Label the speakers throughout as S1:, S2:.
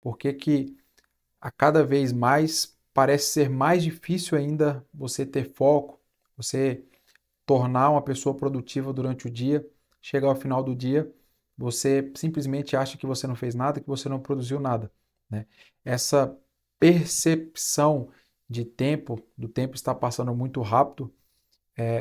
S1: Por que que a cada vez mais parece ser mais difícil ainda você ter foco, você tornar uma pessoa produtiva durante o dia, chega ao final do dia, você simplesmente acha que você não fez nada, que você não produziu nada, né? Essa percepção de tempo, do tempo estar passando muito rápido,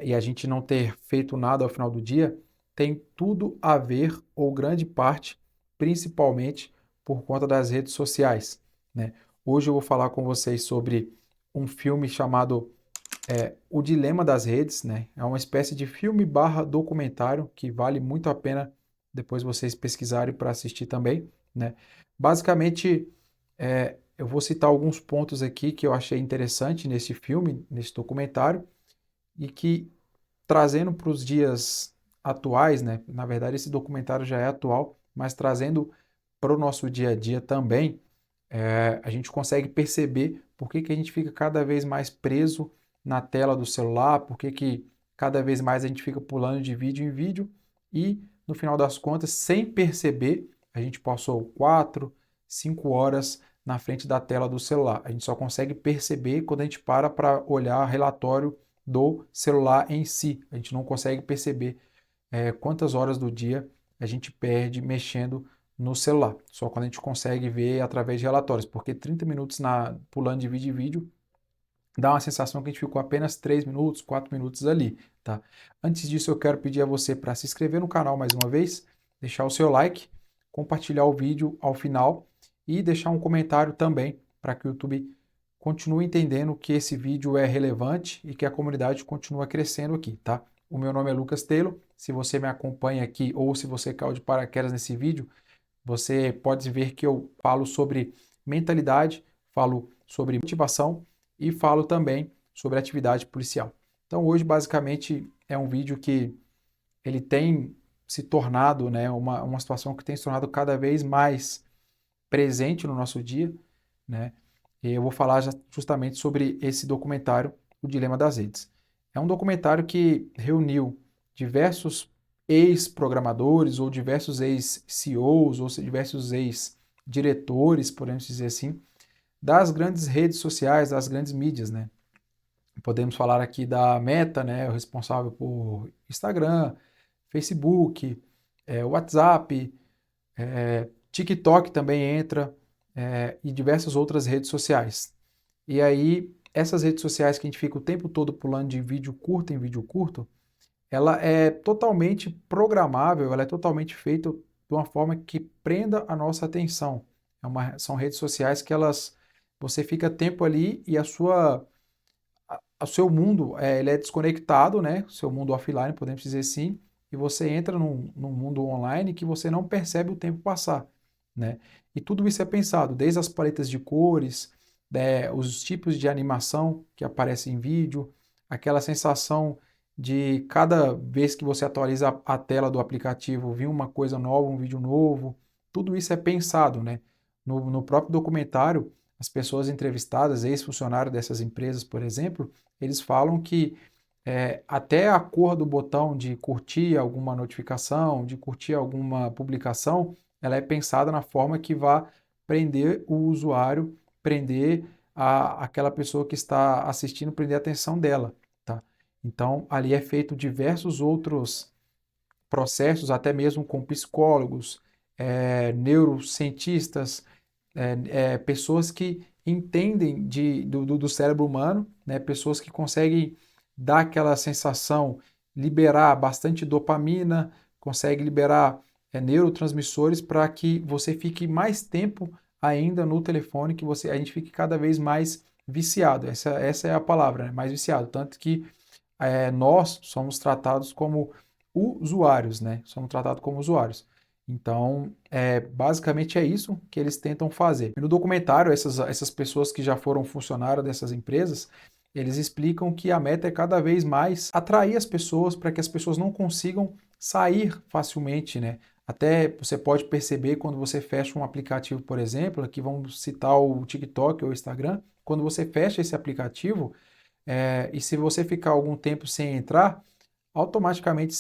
S1: e a gente não ter feito nada ao final do dia, tem tudo a ver, ou grande parte, principalmente por conta das redes sociais, né? Hoje eu vou falar com vocês sobre um filme chamado O Dilema das Redes, né? É uma espécie de filme barra documentário que vale muito a pena depois vocês pesquisarem para assistir também, né? Basicamente, eu vou citar alguns pontos aqui que eu achei interessante nesse filme, nesse documentário, e que trazendo para os dias atuais, né? Na verdade, esse documentário já é atual, mas trazendo para o nosso dia a dia também, a gente consegue perceber por que que a gente fica cada vez mais preso na tela do celular, por que que cada vez mais a gente fica pulando de vídeo em vídeo e, no final das contas, sem perceber, a gente passou 4, 5 horas na frente da tela do celular. A gente só consegue perceber quando a gente para olhar relatório do celular em si. A gente não consegue perceber quantas horas do dia a gente perde mexendo no celular. Só quando a gente consegue ver através de relatórios, porque 30 minutos pulando de vídeo em vídeo dá uma sensação que a gente ficou apenas 3 minutos, 4 minutos ali, tá? Antes disso, eu quero pedir a você para se inscrever no canal mais uma vez, deixar o seu like, compartilhar o vídeo ao final e deixar um comentário também para que o YouTube continue entendendo que esse vídeo é relevante e que a comunidade continua crescendo aqui, tá? O meu nome é Lucas Taylor. Se você me acompanha aqui ou se você caiu de paraquedas nesse vídeo, você pode ver que eu falo sobre mentalidade, falo sobre motivação e falo também sobre atividade policial. Então hoje basicamente é um vídeo que ele tem se tornado, né, uma situação que tem se tornado cada vez mais presente no nosso dia, né? E eu vou falar justamente sobre esse documentário, O Dilema das Redes. É um documentário que reuniu diversos ex-programadores ou diversos ex-CEOs ou diversos ex-diretores, podemos dizer assim, das grandes redes sociais, das grandes mídias, né? Podemos falar aqui da Meta, né, o responsável por Instagram, Facebook, WhatsApp, TikTok também entra, e diversas outras redes sociais. E aí, essas redes sociais que a gente fica o tempo todo pulando de vídeo curto em vídeo curto, ela é totalmente programável, ela é totalmente feita de uma forma que prenda a nossa atenção. São redes sociais que você fica tempo ali e o seu mundo ele é desconectado, né? O seu mundo offline, podemos dizer assim, e você entra num mundo online que você não percebe o tempo passar, né? E tudo isso é pensado, desde as paletas de cores, os tipos de animação que aparecem em vídeo, aquela sensação de cada vez que você atualiza a tela do aplicativo vir uma coisa nova, um vídeo novo, tudo isso é pensado, né? No próprio documentário, as pessoas entrevistadas, ex-funcionários dessas empresas, por exemplo, eles falam que até a cor do botão de curtir alguma notificação, de curtir alguma publicação, ela é pensada na forma que vá prender o usuário, prender aquela pessoa que está assistindo, prender a atenção dela, tá? Então, ali é feito diversos outros processos, até mesmo com psicólogos, neurocientistas, pessoas que entendem do cérebro humano, né? Pessoas que conseguem dar aquela sensação, liberar bastante dopamina, consegue liberar neurotransmissores para que você fique mais tempo ainda no telefone, que a gente fique cada vez mais viciado. Essa é a palavra, né? Mais viciado. Tanto que nós somos tratados como usuários, né? Somos tratados como usuários. Então, basicamente é isso que eles tentam fazer. E no documentário, essas pessoas que já foram funcionários dessas empresas, eles explicam que a meta é cada vez mais atrair as pessoas para que as pessoas não consigam sair facilmente, né? Até você pode perceber quando você fecha um aplicativo, por exemplo, aqui vamos citar o TikTok ou o Instagram, quando você fecha esse aplicativo, e se você ficar algum tempo sem entrar, automaticamente,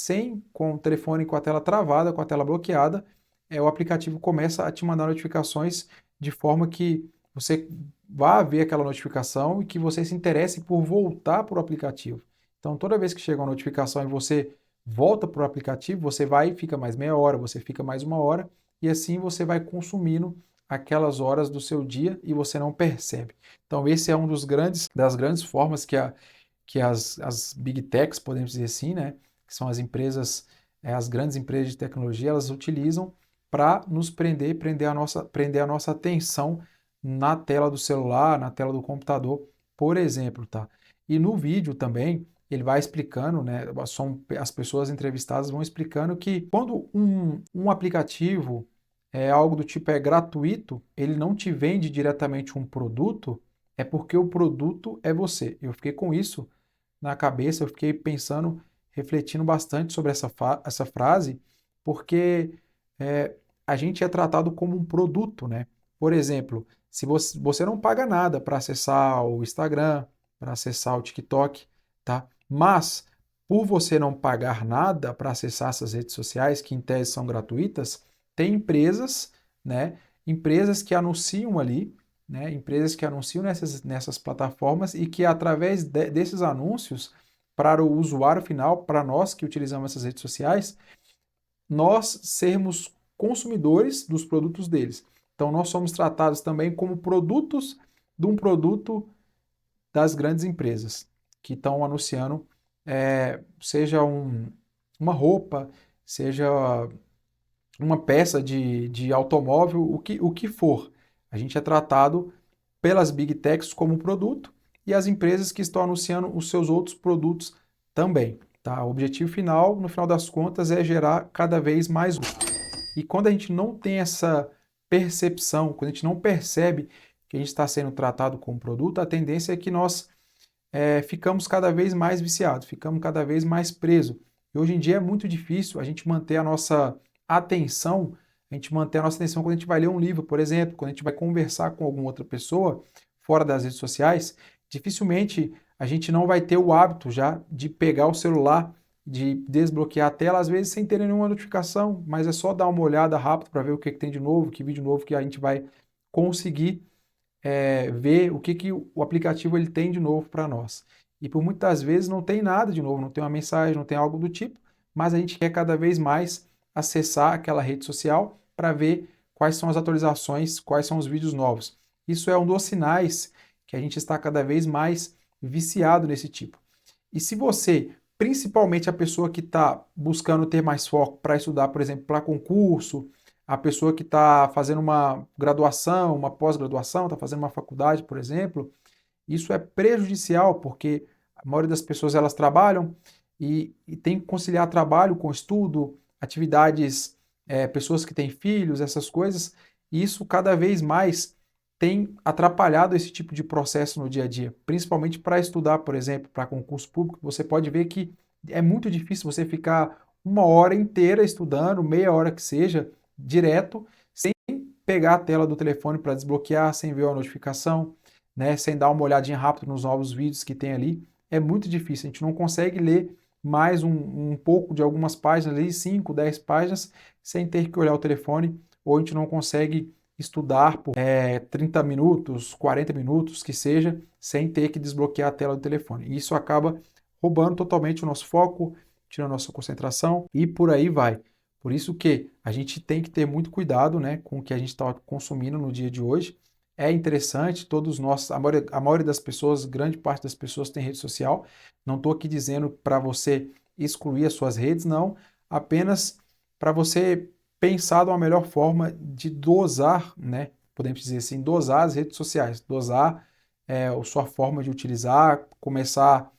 S1: com o telefone com a tela travada, com a tela bloqueada, o aplicativo começa a te mandar notificações de forma que você vá ver aquela notificação e que você se interesse por voltar para o aplicativo. Então, toda vez que chega uma notificação e você volta para o aplicativo, você vai e fica mais meia hora, você fica mais uma hora, e assim você vai consumindo aquelas horas do seu dia e você não percebe. Então, esse é um das grandes formas que as Big Techs, podemos dizer assim, né, que são as empresas, as grandes empresas de tecnologia, elas utilizam para nos prender a nossa atenção na tela do celular, na tela do computador, por exemplo, tá? E no vídeo também, ele vai explicando, né, as pessoas entrevistadas vão explicando que quando um aplicativo é algo do tipo é gratuito, ele não te vende diretamente um produto, é porque o produto é você. Eu fiquei com isso na cabeça, eu fiquei pensando, refletindo bastante sobre essa frase, porque é, a gente é tratado como um produto, né? Por exemplo, se você não paga nada para acessar o Instagram, para acessar o TikTok, tá? Mas por você não pagar nada para acessar essas redes sociais, que em tese são gratuitas, tem empresas, né? Empresas que anunciam ali, né? Empresas que anunciam nessas plataformas e que através desses anúncios para o usuário final, para nós que utilizamos essas redes sociais, nós sermos consumidores dos produtos deles. Então nós somos tratados também como produtos de um produto das grandes empresas que estão anunciando, seja uma roupa, seja uma peça de automóvel, o que for. A gente é tratado pelas Big Techs como produto e as empresas que estão anunciando os seus outros produtos também. Tá? O objetivo final, no final das contas, é gerar cada vez mais lucro. E quando a gente não tem essa percepção, quando a gente não percebe que a gente está sendo tratado como produto, a tendência é que nós ficamos cada vez mais viciados, ficamos cada vez mais presos. E hoje em dia é muito difícil a gente manter a nossa atenção, a gente manter a nossa atenção quando a gente vai ler um livro, por exemplo, quando a gente vai conversar com alguma outra pessoa fora das redes sociais, dificilmente a gente não vai ter o hábito já de pegar o celular, de desbloquear a tela, às vezes sem ter nenhuma notificação, mas é só dar uma olhada rápido para ver o que tem de novo, que vídeo novo que a gente vai conseguir ver o que o aplicativo ele tem de novo para nós. E por muitas vezes não tem nada de novo, não tem uma mensagem, não tem algo do tipo, mas a gente quer cada vez mais acessar aquela rede social para ver quais são as atualizações, quais são os vídeos novos. Isso é um dos sinais que a gente está cada vez mais viciado nesse tipo. E se você, principalmente a pessoa que está buscando ter mais foco para estudar, por exemplo, para concurso, a pessoa que está fazendo uma graduação, uma pós-graduação, está fazendo uma faculdade, por exemplo, isso é prejudicial, porque a maioria das pessoas elas trabalham e tem que conciliar trabalho com estudo, atividades, pessoas que têm filhos, essas coisas, e isso cada vez mais tem atrapalhado esse tipo de processo no dia a dia, principalmente para estudar, por exemplo, para concurso público. Você pode ver que é muito difícil você ficar uma hora inteira estudando, meia hora que seja, direto, sem pegar a tela do telefone para desbloquear, sem ver a notificação, né, sem dar uma olhadinha rápida nos novos vídeos que tem ali. É muito difícil, a gente não consegue ler mais um pouco de algumas páginas ali, 5, 10 páginas, sem ter que olhar o telefone, ou a gente não consegue estudar por 30 minutos, 40 minutos, que seja, sem ter que desbloquear a tela do telefone. E isso acaba roubando totalmente o nosso foco, tirando a nossa concentração e por aí vai. Por isso que a gente tem que ter muito cuidado, né, com o que a gente está consumindo no dia de hoje. É interessante, todos nós, a maioria das pessoas, grande parte das pessoas tem rede social. Não estou aqui dizendo para você excluir as suas redes, não. Apenas para você pensar de uma melhor forma de dosar, né? Podemos dizer assim, dosar as redes sociais, dosar a sua forma de utilizar, começar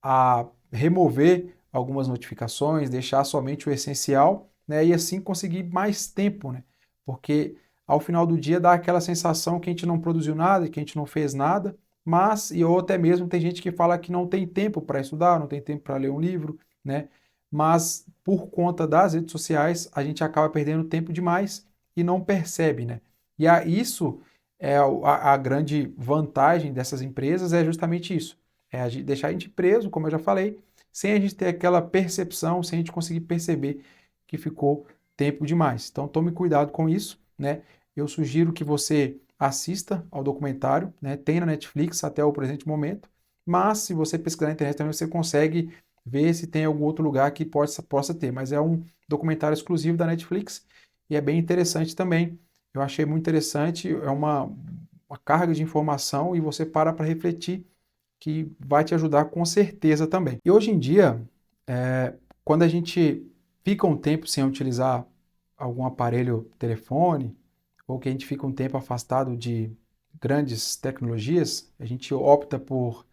S1: a remover algumas notificações, deixar somente o essencial, né? E assim conseguir mais tempo, né? Porque ao final do dia dá aquela sensação que a gente não produziu nada, que a gente não fez nada, mas, ou até mesmo tem gente que fala que não tem tempo para estudar, não tem tempo para ler um livro, né? Mas por conta das redes sociais, a gente acaba perdendo tempo demais e não percebe, né? E isso é a grande vantagem dessas empresas, é justamente isso. É deixar a gente preso, como eu já falei, sem a gente ter aquela percepção, sem a gente conseguir perceber que ficou tempo demais. Então tome cuidado com isso, né? eu sugiro que você assista ao documentário, né? Tem na Netflix até o presente momento, mas se você pesquisar na internet também você consegue ver se tem algum outro lugar que possa ter, mas é um documentário exclusivo da Netflix e é bem interessante também. Eu achei muito interessante, é uma carga de informação e você para refletir que vai te ajudar com certeza também. E hoje em dia, quando a gente fica um tempo sem utilizar algum aparelho telefone, ou que a gente fica um tempo afastado de grandes tecnologias, a gente opta por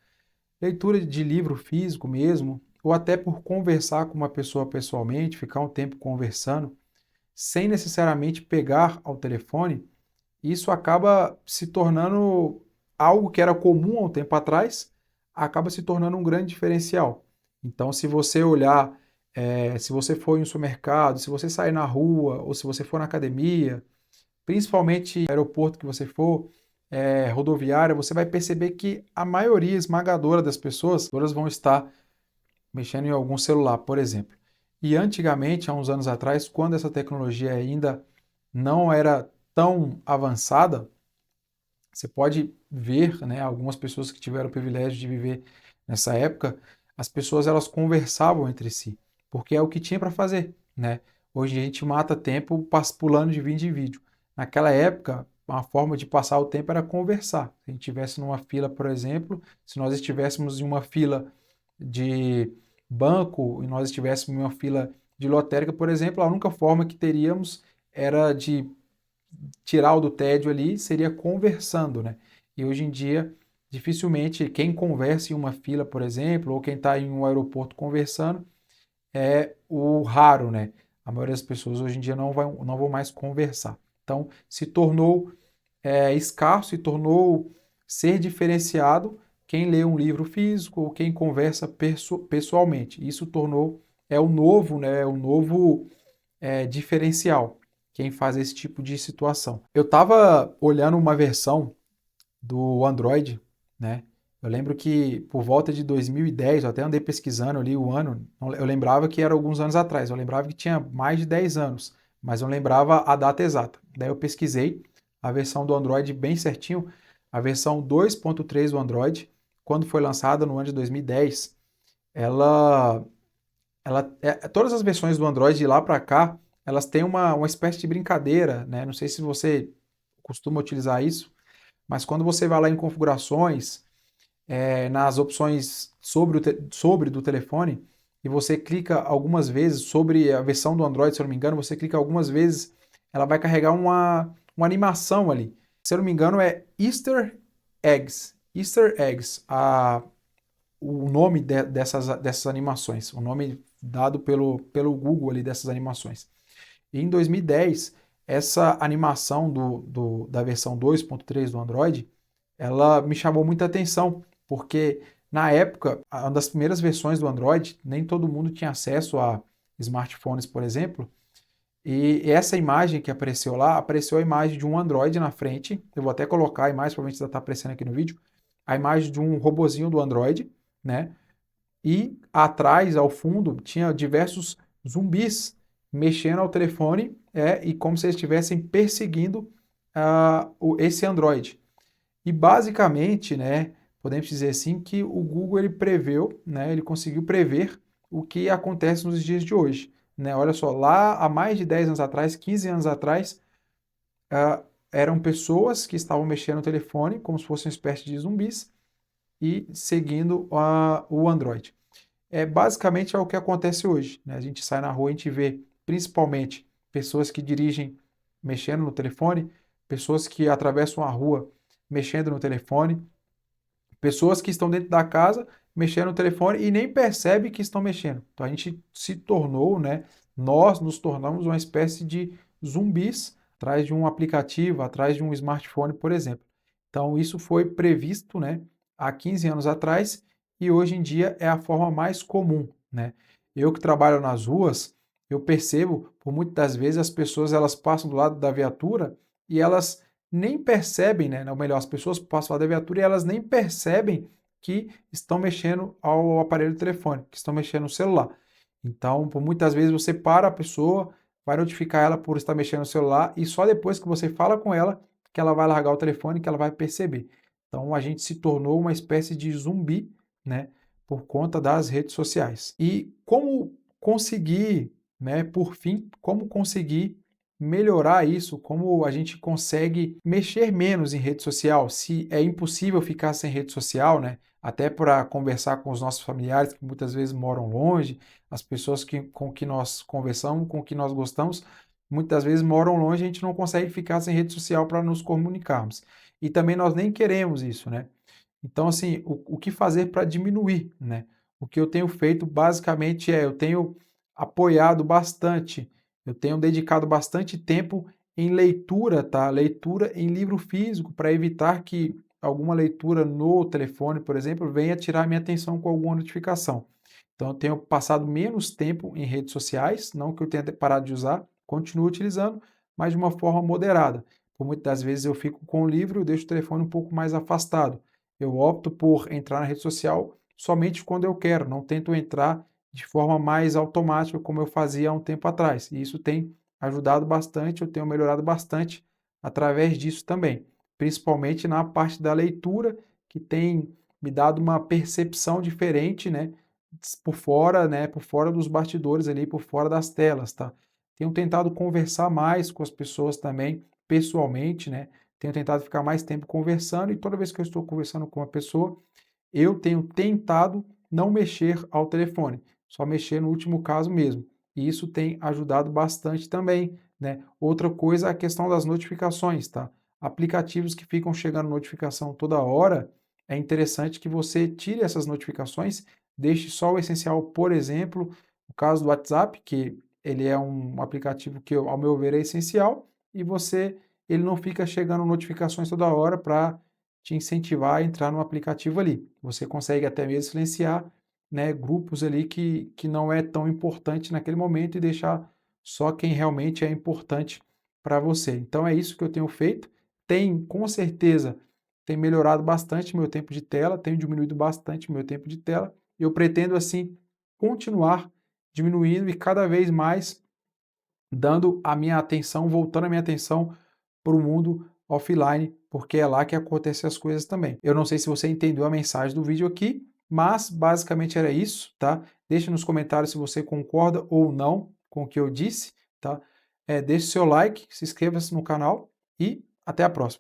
S1: leitura de livro físico mesmo, ou até por conversar com uma pessoa pessoalmente, ficar um tempo conversando, sem necessariamente pegar ao telefone, isso acaba se tornando algo que era comum há um tempo atrás, acaba se tornando um grande diferencial. Então, se você olhar, se você for em um supermercado, se você sair na rua, ou se você for na academia, principalmente no aeroporto que você for, rodoviária, você vai perceber que a maioria esmagadora das pessoas todas vão estar mexendo em algum celular, por exemplo. E antigamente, há uns anos atrás, quando essa tecnologia ainda não era tão avançada, você pode ver, né, algumas pessoas que tiveram o privilégio de viver nessa época, as pessoas elas conversavam entre si, porque é o que tinha para fazer, né? Hoje a gente mata tempo pulando de vídeo em vídeo. Naquela época, uma forma de passar o tempo era conversar. Se a gente estivesse numa fila, por exemplo, se nós estivéssemos em uma fila de banco e nós estivéssemos em uma fila de lotérica, por exemplo, a única forma que teríamos era de tirar o do tédio ali seria conversando, né? E hoje em dia, dificilmente quem conversa em uma fila, por exemplo, ou quem está em um aeroporto conversando, é o raro, né? A maioria das pessoas hoje em dia não vão mais conversar. Então, se tornou escasso, se tornou ser diferenciado quem lê um livro físico ou quem conversa pessoalmente. Isso tornou, o novo, né? O novo diferencial quem faz esse tipo de situação. Eu estava olhando uma versão do Android, né? Eu lembro que por volta de 2010, eu até andei pesquisando ali o ano, eu lembrava que era alguns anos atrás, eu lembrava que tinha mais de 10 anos, mas eu não lembrava a data exata. Daí eu pesquisei a versão do Android bem certinho, a versão 2.3 do Android, quando foi lançada no ano de 2010, ela todas as versões do Android de lá para cá, elas têm uma espécie de brincadeira, né? Não sei se você costuma utilizar isso, mas quando você vai lá em configurações, nas opções sobre do telefone, e você clica algumas vezes sobre a versão do Android, se eu não me engano, você clica algumas vezes, ela vai carregar uma animação ali. Se eu não me engano, é Easter Eggs. Easter Eggs. O nome dessas animações, o nome dado pelo Google ali dessas animações. E em 2010, essa animação da versão 2.3 do Android, ela me chamou muita atenção, porque na época, uma das primeiras versões do Android, nem todo mundo tinha acesso a smartphones, por exemplo, e essa imagem que apareceu lá, apareceu a imagem de um Android na frente, eu vou até colocar a imagem, provavelmente já está aparecendo aqui no vídeo, a imagem de um robozinho do Android, né? E atrás, ao fundo, tinha diversos zumbis mexendo ao telefone e como se eles estivessem perseguindo esse Android. E basicamente, né, podemos dizer assim que o Google ele preveu, né, ele conseguiu prever o que acontece nos dias de hoje. Né? Olha só, lá há mais de 10 anos atrás, 15 anos atrás, eram pessoas que estavam mexendo no telefone como se fossem uma espécie de zumbis e seguindo o Android. Basicamente é o que acontece hoje. Né? A gente sai na rua, a gente vê principalmente pessoas que dirigem mexendo no telefone, pessoas que atravessam a rua mexendo no telefone, pessoas que estão dentro da casa mexendo no telefone e nem percebem que estão mexendo. Então a gente se tornou, né? Nós nos tornamos uma espécie de zumbis atrás de um aplicativo, atrás de um smartphone, por exemplo. Então isso foi previsto, né, há 15 anos atrás e hoje em dia é a forma mais comum, né? Eu que trabalho nas ruas, eu percebo, por muitas das vezes as pessoas elas passam do lado da viatura e elas nem percebem, né? Ou melhor, as pessoas passam lá da viatura e elas nem percebem que estão mexendo ao aparelho do telefone, que estão mexendo no celular. Então, por muitas vezes você para a pessoa, vai notificar ela por estar mexendo no celular e só depois que você fala com ela que ela vai largar o telefone, que ela vai perceber. Então a gente se tornou uma espécie de zumbi, né, por conta das redes sociais. E como conseguir, né, por fim, como conseguir melhorar isso, como a gente consegue mexer menos em rede social, se é impossível ficar sem rede social, né? Até para conversar com os nossos familiares que muitas vezes moram longe, as pessoas com que nós conversamos, com que nós gostamos, muitas vezes moram longe, a gente não consegue ficar sem rede social para nos comunicarmos. E também nós nem queremos isso, né? Então, assim, o que fazer para diminuir, né? O que eu tenho feito basicamente eu tenho apoiado bastante, eu tenho dedicado bastante tempo em leitura, tá? Leitura em livro físico, para evitar que alguma leitura no telefone, por exemplo, venha tirar minha atenção com alguma notificação. Então, eu tenho passado menos tempo em redes sociais, não que eu tenha parado de usar, continuo utilizando, mas de uma forma moderada. Por muitas das vezes eu fico com o livro, eu deixo o telefone um pouco mais afastado. Eu opto por entrar na rede social somente quando eu quero, não tento entrar de forma mais automática como eu fazia há um tempo atrás. E isso tem ajudado bastante, eu tenho melhorado bastante através disso também, principalmente na parte da leitura, que tem me dado uma percepção diferente, né, por fora dos bastidores ali, por fora das telas, tá? Tenho tentado conversar mais com as pessoas também, pessoalmente, né? Tenho tentado ficar mais tempo conversando e toda vez que eu estou conversando com uma pessoa, eu tenho tentado não mexer ao telefone, só mexer no último caso mesmo. E isso tem ajudado bastante também, né? Outra coisa é a questão das notificações, tá? Aplicativos que ficam chegando notificação toda hora, é interessante que você tire essas notificações, deixe só o essencial, por exemplo, no caso do WhatsApp, que ele é um aplicativo que, ao meu ver, é essencial, e ele não fica chegando notificações toda hora para te incentivar a entrar no aplicativo ali. Você consegue até mesmo silenciar, né, grupos ali que não é tão importante naquele momento e deixar só quem realmente é importante para você. Então é isso que eu tenho feito. Com certeza, tem melhorado bastante meu tempo de tela, tenho diminuído bastante meu tempo de tela. Eu pretendo, assim, continuar diminuindo e cada vez mais dando a minha atenção, voltando a minha atenção para o mundo offline, porque é lá que acontecem as coisas também. Eu não sei se você entendeu a mensagem do vídeo aqui, mas basicamente era isso, tá? Deixe nos comentários se você concorda ou não com o que eu disse, tá? Deixe seu like, se inscreva-se no canal e até a próxima.